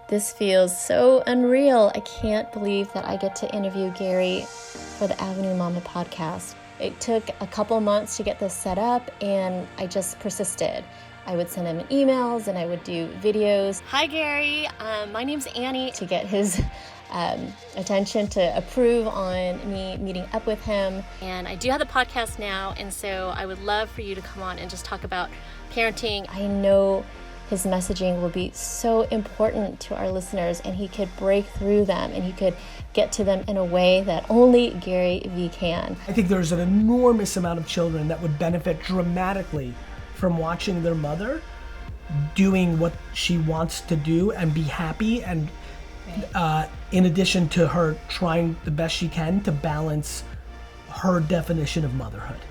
This feels so unreal. I can't believe that I get to interview Gary for the Avenue Mama podcast. It took a couple months to get this set up, and I just persisted. I would send him emails and I would do videos. Hi, Gary. My name's Annie. To get his attention to approve on me meeting up with him. And I do have the podcast now, and so I would love for you to come on and just talk about parenting. I know his messaging will be so important to our listeners, and he could break through them and he could get to them in a way that only Gary V can. I think there's an enormous amount of children that would benefit dramatically from watching their mother doing what she wants to do and be happy, and in addition to her trying the best she can to balance her definition of motherhood.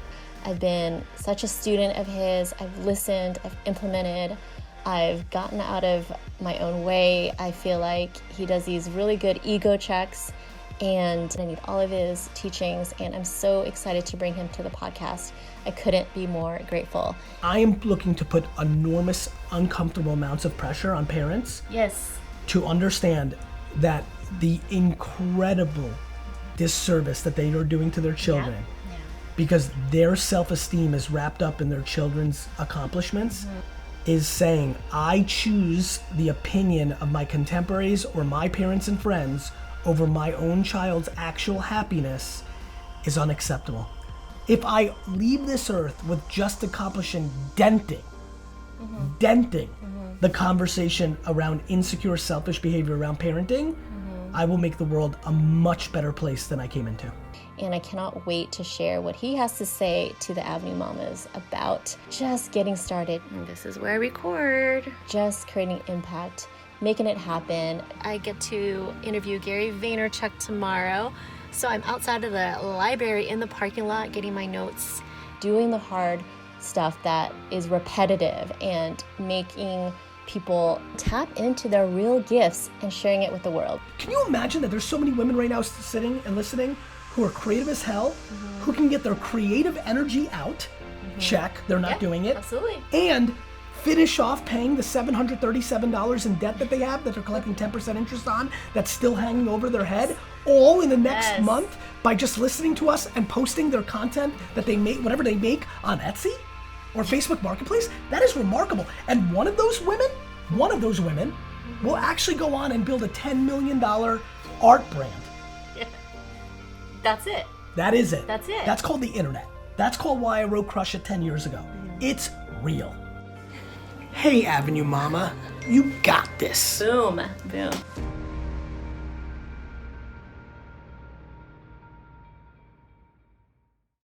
I've been such a student of his. I've listened, I've implemented, I've gotten out of my own way. I feel like he does these really good ego checks, and I need all of his teachings, and I'm so excited to bring him to the podcast. I couldn't be more grateful. I am looking to put enormous, uncomfortable amounts of pressure on parents. Yes. To understand that the incredible disservice that they are doing to their children, because their self-esteem is wrapped up in their children's accomplishments, is saying, I choose the opinion of my contemporaries or my parents and friends over my own child's actual happiness, is unacceptable. If I leave this earth with just accomplishing denting the conversation around insecure, selfish behavior around parenting, I will make the world a much better place than I came into. And I cannot wait to share what he has to say to the Avenue Mamas about just getting started. And this is where I record. Just creating impact, making it happen. I get to interview Gary Vaynerchuk tomorrow. So I'm outside of the library in the parking lot getting my notes, doing the hard stuff that is repetitive and making people tap into their real gifts and sharing it with the world. Can you imagine that there's so many women right now sitting and listening who are creative as hell, who can get their creative energy out, check, they're not doing it, absolutely, and finish off paying the $737 in debt that they have that they're collecting 10% interest on, that's still hanging over their head, all in the next month by just listening to us and posting their content that they make, whatever they make, on Etsy or Facebook Marketplace. That is remarkable. And one of those women will actually go on and build a $10 million art brand. Yeah. That's it. That is it. That's it. That's called the internet. That's called why I wrote Crush It 10 years ago. It's real. Hey, Avenue Mama, you got this. Boom.